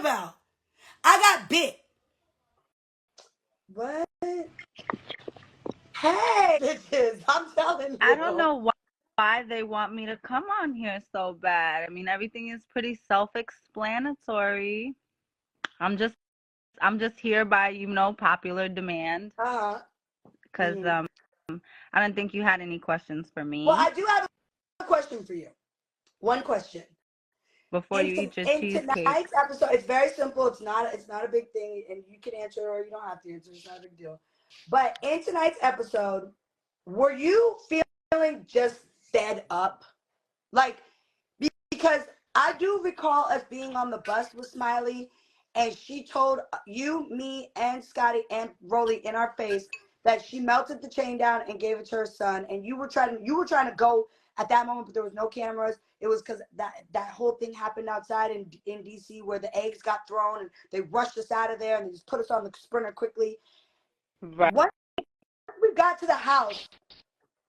about? I got bit. What? Hey, bitches, I'm telling you. I don't know why they want me to come on here so bad. I mean, everything is pretty self-explanatory. I'm just here by, popular demand. Uh-huh. Because I don't think you had any questions for me. Well, I do have a question for you. One question. Before you eat your cheesecake. Tonight's episode, it's very simple. It's not a big thing, and you can answer or you don't have to answer. It's not a big deal. But in tonight's episode, were you feeling just fed up? Like, because I do recall us being on the bus with Smiley, and she told you, me, and Scotty and Rolly in our face that she melted the chain down and gave it to her son. And you were trying to go at that moment, but there was no cameras. It was because that whole thing happened outside in DC where the eggs got thrown and they rushed us out of there and they just put us on the sprinter quickly. Right. Once we got to the house,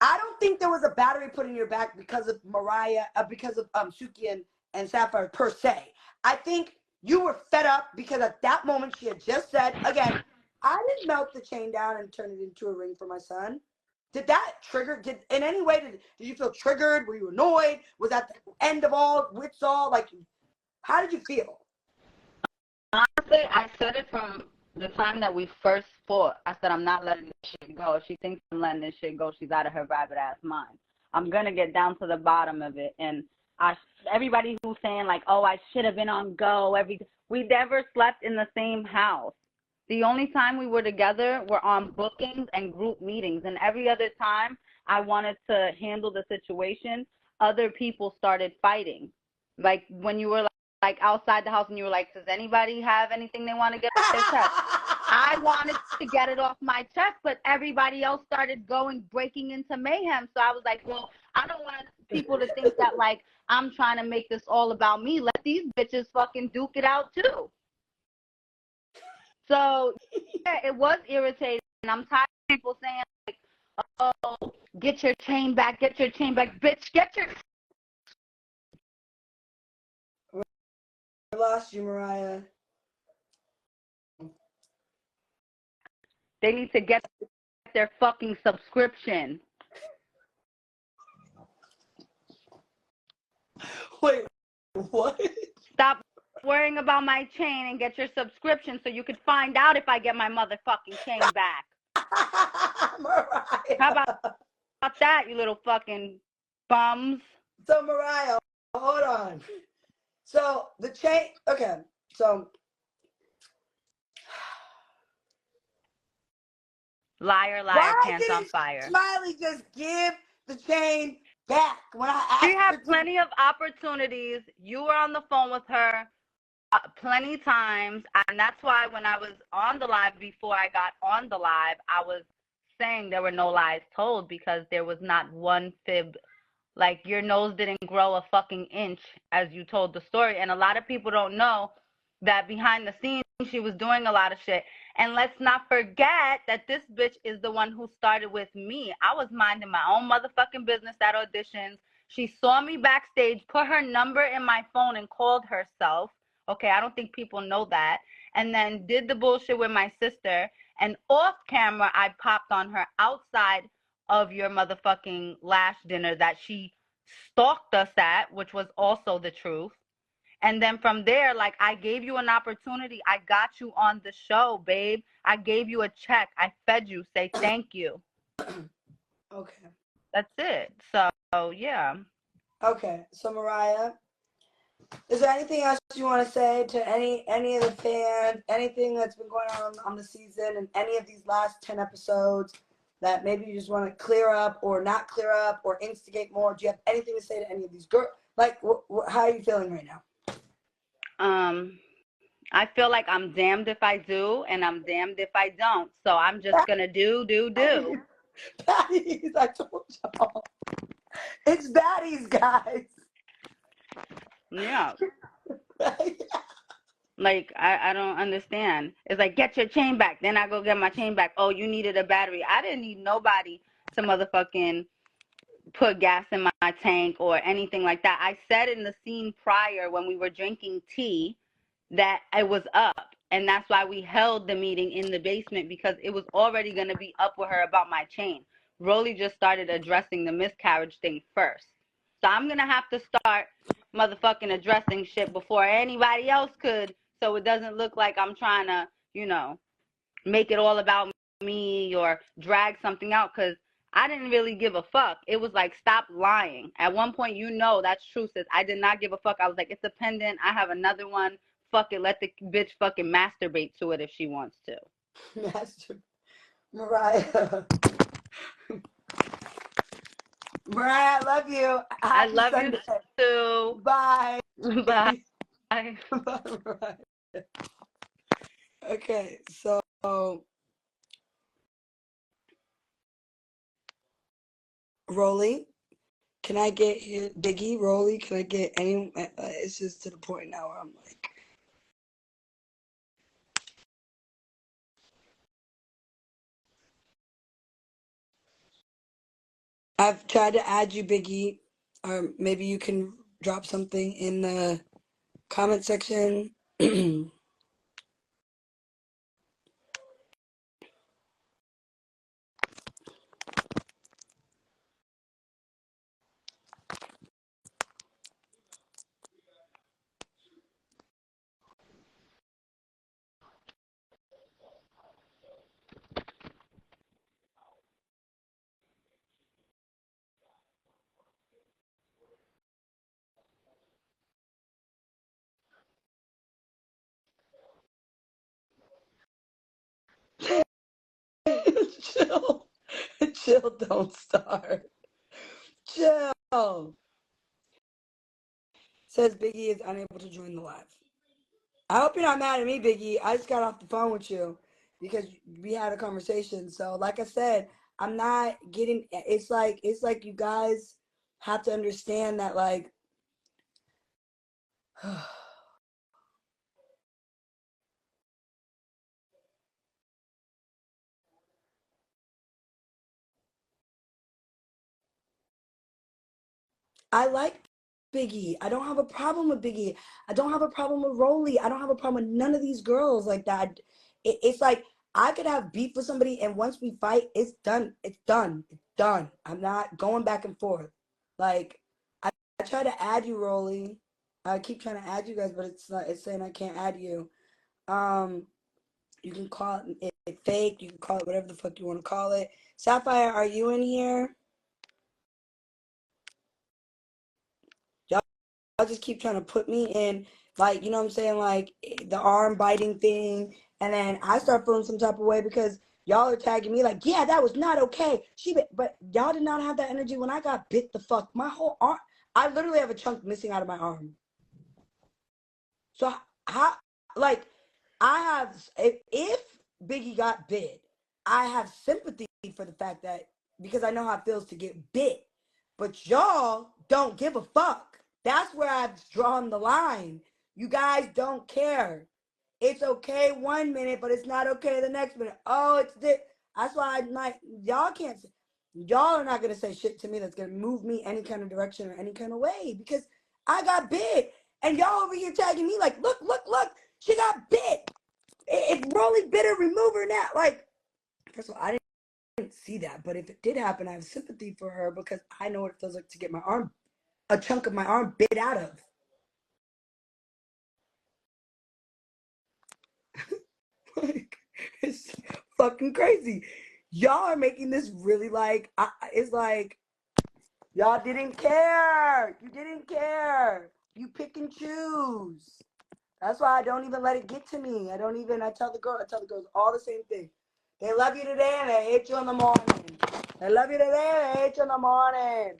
I don't think there was a battery put in your back because of Mariah, because of Suki and Sapphire per se. I think you were fed up because at that moment she had just said, again, I didn't melt the chain down and turn it into a ring for my son. Did that trigger, in any way, did you feel triggered? Were you annoyed? Was that the end of all, wits all? Like, how did you feel? Honestly, I said it from the time that we first fought. I said, I'm not letting this shit go. If she thinks I'm letting this shit go, she's out of her rabbit ass mind. I'm going to get down to the bottom of it. And everybody who's saying, like, oh, I should have been on go. We never slept in the same house. The only time we were together were on bookings and group meetings. And every other time I wanted to handle the situation, other people started fighting. Like when you were like outside the house and you were like, does anybody have anything they want to get off their chest? I wanted to get it off my chest, but everybody else started breaking into mayhem. So I was like, well, I don't want people to think that, like, I'm trying to make this all about me. Let these bitches fucking duke it out, too. So, yeah, it was irritating. I'm tired of people saying, like, oh, get your chain back, bitch, get your... I lost you, Mariah. They need to get their fucking subscription. Wait, what? Stop worrying about my chain and get your subscription so you could find out if I get my motherfucking chain back. Mariah. How about that, you little fucking bums? So, Mariah, hold on. So, the chain, okay, so. Liar, pants on fire. Smiley just give the chain back when I asked She had plenty of opportunities. You were on the phone with her plenty times, and that's why when I was on the live, before I got on the live, I was saying there were no lies told because there was not one fib. Like, your nose didn't grow a fucking inch as you told the story. And a lot of people don't know that behind the scenes, she was doing a lot of shit. And let's not forget that this bitch is the one who started with me. I was minding my own motherfucking business at auditions. She saw me backstage, put her number in my phone and called herself. Okay, I don't think people know that. And then did the bullshit with my sister. And off camera, I popped on her outside of your motherfucking last dinner that she stalked us at, which was also the truth. And then from there, like, I gave you an opportunity. I got you on the show, babe. I gave you a check. I fed you. Say thank you. Okay. That's it. So, yeah. Okay. So, Mariah, is there anything else you want to say to any of the fans, anything that's been going on the season and any of these last 10 episodes that maybe you just want to clear up or not clear up or instigate more? Do you have anything to say to any of these girls? Like, how are you feeling right now? I feel like I'm damned if I do and I'm damned if I don't. So I'm just going to do. Baddies, I told y'all. It's baddies, guys. Yeah. Like, I don't understand. It's like, get your chain back. Then I go get my chain back. Oh, you needed a battery. I didn't need nobody to motherfucking put gas in my tank or anything like that. I said in the scene prior when we were drinking tea that it was up. And that's why we held the meeting in the basement, because it was already going to be up with her about my chain. Rolly just started addressing the miscarriage thing first. So I'm going to have to start motherfucking addressing shit before anybody else could, so it doesn't look like I'm trying to, make it all about me or drag something out, because I didn't really give a fuck. It was like, stop lying. At one point, that's true, sis. I did not give a fuck. I was like, it's a pendant. I have another one. Fuck it. Let the bitch fucking masturbate to it if she wants to. Mariah. Mariah, I love you. I Happy love Sunday. you too. Bye. Bye. Bye, Mariah. Okay, so Rolly, can I get Biggie, Rolly? Can I get any? It's just to the point now where I'm like, I've tried to add you, Biggie, or maybe you can drop something in the comment section. Chill. Chill, don't start. Chill. Says Biggie is unable to join the live. I hope you're not mad at me, Biggie. I just got off the phone with you because we had a conversation. So, like I said, I'm not getting. It's like you guys have to understand that, like, I like Biggie. I don't have a problem with Biggie. I don't have a problem with Rolly. I don't have a problem with none of these girls like that. It's like I could have beef with somebody, and once we fight, it's done. It's done. It's done. I'm not going back and forth. Like I try to add you, Rolly. I keep trying to add you guys, but it's not. It's saying I can't add you. Um, you can call it fake. You can call it whatever the fuck you want to call it. Sapphire, are you in here? Y'all just keep trying to put me in, like, you know what I'm saying, like the arm biting thing, and then I start feeling some type of way because y'all are tagging me like, yeah, that was not okay. But y'all did not have that energy when I got bit the fuck. My whole arm, I literally have a chunk missing out of my arm. So how, like, I have, if Biggie got bit, I have sympathy for the fact that, because I know how it feels to get bit, but y'all don't give a fuck. That's where I've drawn the line. You guys don't care. It's okay 1 minute, but it's not okay the next minute. Oh, it's this. That's why I'm like, y'all are not gonna say shit to me that's gonna move me any kind of direction or any kind of way, because I got bit. And y'all over here tagging me like, look, she got bit. If Rolly bit her, remove her now. Like, first of all, I didn't see that. But if it did happen, I have sympathy for her because I know what it feels like to get a chunk of my arm bit out of. Like, it's fucking crazy. Y'all are making this really like, it's like, y'all didn't care. You didn't care. You pick and choose. That's why I don't even let it get to me. I tell the girls all the same thing. They love you today and they hate you in the morning. They love you today and they hate you in the morning.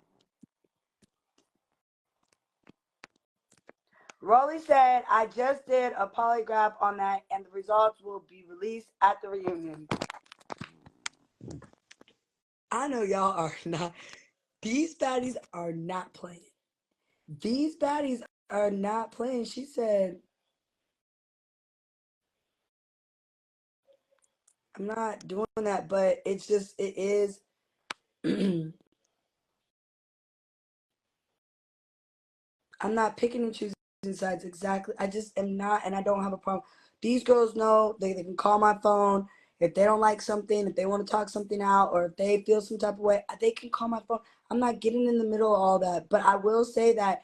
Rolly said, I just did a polygraph on that and the results will be released at the reunion. I know y'all are not. These baddies are not playing. These baddies are not playing. She said, I'm not doing that, but it's just, it is. I'm not picking and choosing sides exactly. I just am not, and I don't have a problem. These girls know they can call my phone if they don't like something, if they want to talk something out, or if they feel some type of way, they can call my phone. I'm not getting in the middle of all that. But I will say that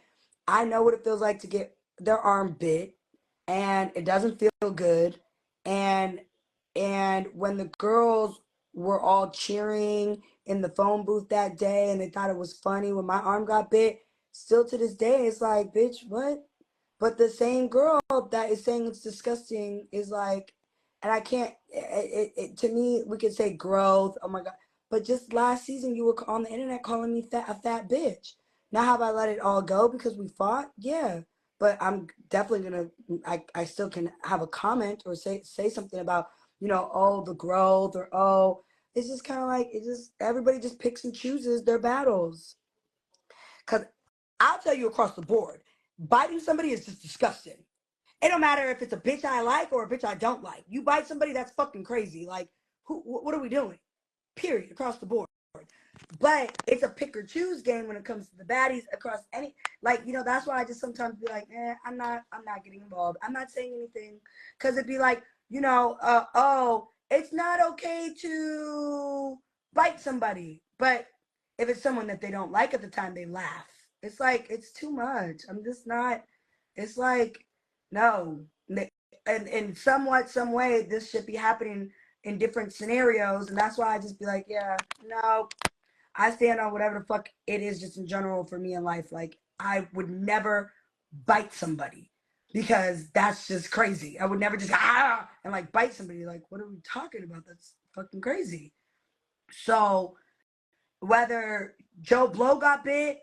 I know what it feels like to get their arm bit, and it doesn't feel good. And when the girls were all cheering in the phone booth that day and they thought it was funny when my arm got bit, still to this day it's like, bitch, what? But the same girl that is saying it's disgusting is like, and I can't, to me, we could say growth, oh my God. But just last season, you were on the internet calling me a fat bitch. Now have I let it all go because we fought? Yeah. But I'm definitely gonna, I still can have a comment or say something about, oh, the growth, or oh, it's just kind of like, everybody just picks and chooses their battles. Because I'll tell you across the board, biting somebody is just disgusting. It don't matter if it's a bitch I like or a bitch I don't like. You bite somebody, that's fucking crazy. Like, what are we doing? Period, across the board. But it's a pick or choose game when it comes to the baddies across any, like, that's why I just sometimes be like, I'm not getting involved. I'm not saying anything. Cause it'd be like, oh, it's not okay to bite somebody. But if it's someone that they don't like at the time, they laugh. It's like, it's too much. I'm just not, it's like, no. And in somewhat, some way, this should be happening in different scenarios. And that's why I just be like, yeah, no, I stand on whatever the fuck it is just in general for me in life. Like, I would never bite somebody because that's just crazy. I would never just and like bite somebody. Like, what are we talking about? That's fucking crazy. So whether Joe Blow got bit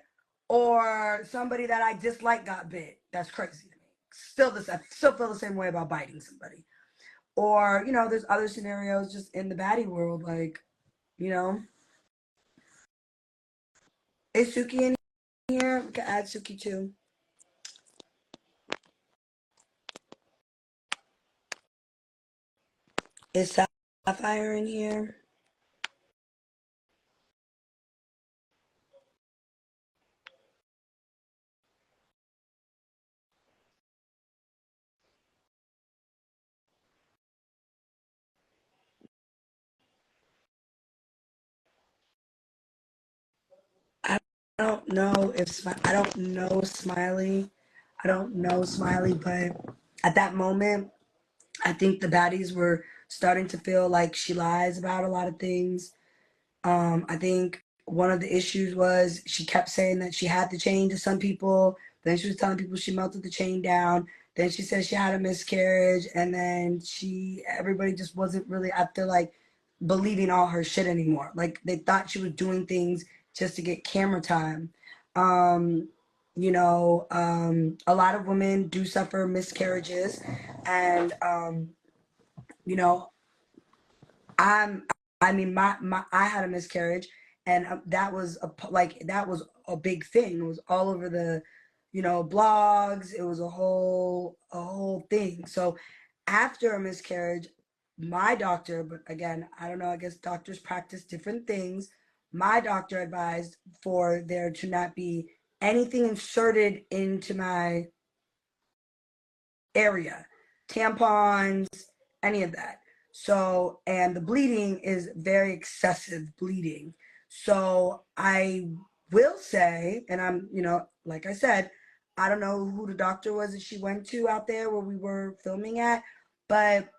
or somebody that I dislike got bit, that's crazy to me. I still feel the same way about biting somebody. Or, there's other scenarios just in the baddie world, like, you know, is Suki in here? We can add Suki too. Is Sapphire in here? I don't know if I don't know Smiley. I don't know Smiley, but at that moment, I think the baddies were starting to feel like she lies about a lot of things. I think one of the issues was she kept saying that she had the chain to some people. Then she was telling people she melted the chain down. Then she said she had a miscarriage, and then everybody just wasn't really, I feel like, believing all her shit anymore. Like, they thought she was doing things just to get camera time. Um, a lot of women do suffer miscarriages, and you know, I'm I mean my I had a miscarriage, and that was a big thing. It was all over the blogs. It was a whole thing. So after a miscarriage, my doctor, but again, I don't know, I guess doctors practice different things. My doctor advised for there to not be anything inserted into my area, tampons, any of that. So, and the bleeding is very excessive bleeding. So I will say, and I'm, like I said, I don't know who the doctor was that she went to out there where we were filming at, but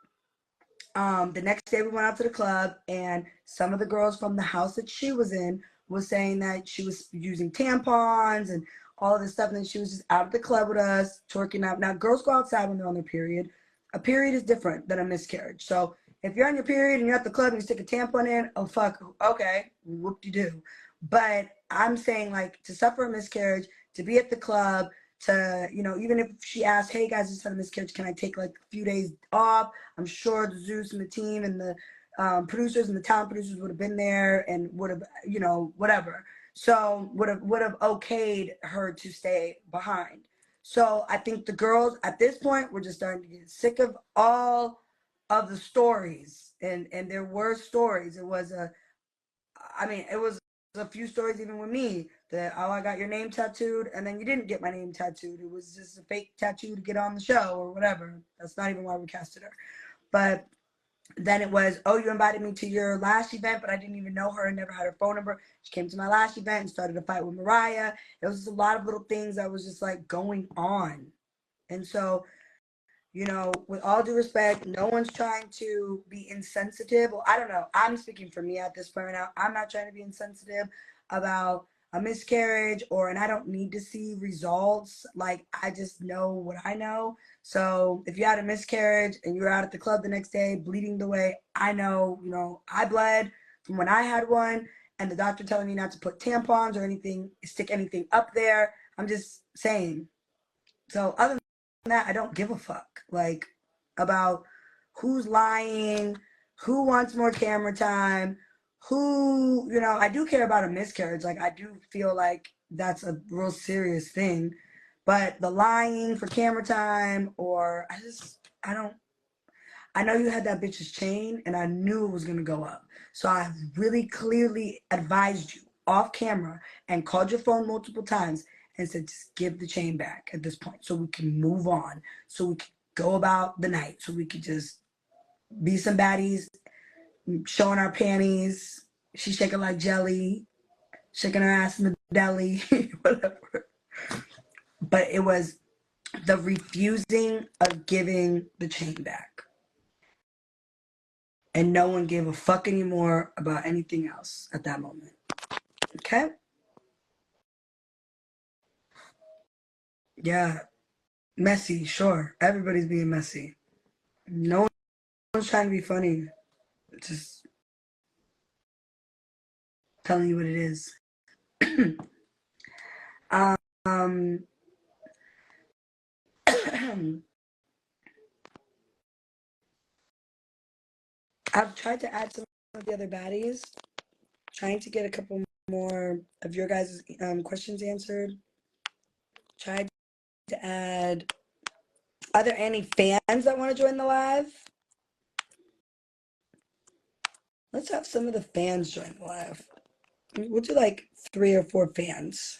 the next day we went out to the club, and some of the girls from the house that she was in was saying that she was using tampons and all of this stuff, and then she was just out at the club with us twerking out. Now girls go outside when they're on their period. A period is different than a miscarriage. So if you're on your period and you're at the club and you stick a tampon in, oh fuck, okay, whoop-de-doo. But I'm saying, like, to suffer a miscarriage, to be at the club, to, even if she asked, hey guys, I just had a miscarriage, can I take like a few days off? I'm sure the Zeus and the team and the producers and the talent producers would have been there and would have, whatever. So would have okayed her to stay behind. So I think the girls at this point were just starting to get sick of all of the stories, and there were stories. It was a few stories even with me that, oh, I got your name tattooed, and then you didn't get my name tattooed. It was just a fake tattoo to get on the show or whatever. That's not even why we casted her. But then it was, oh, you invited me to your last event, but I didn't even know her and never had her phone number. She came to my last event and started a fight with Mariah. It was just a lot of little things that was just like going on. And so, you know, with all due respect, no one's trying to be insensitive. Well, I don't know. I'm speaking for me at this point right now. I'm not trying to be insensitive about a miscarriage, and I don't need to see results. Like, I just know what I know. So if you had a miscarriage and you were out at the club the next day bleeding the way I know, you know, I bled from when I had one, and the doctor telling me not to put tampons or anything, stick anything up there. I'm just saying. So other than that, I don't give a fuck. Like, about who's lying, who wants more camera time, who, you know, I do care about a miscarriage. Like, I do feel like that's a real serious thing. But the lying for camera time, or I don't, I know you had that bitch's chain and I knew it was going to go up. So I really clearly advised you off camera and called your phone multiple times and said, just give the chain back at this point so we can move on, so we can go about the night, so we could just be some baddies, showing our panties. She's shaking like jelly, shaking her ass in the belly, whatever. But it was the refusing of giving the chain back. And no one gave a fuck anymore about anything else at that moment. Okay? Yeah. Messy, sure. Everybody's being messy. No one's trying to be funny. It's just telling you what it is. um I've tried to add some of the other baddies, trying to get a couple more of your guys' questions answered. Tried to add. Are there any fans that want to join the live? Let's have some of the fans join the live. We'll do like 3 or 4 fans.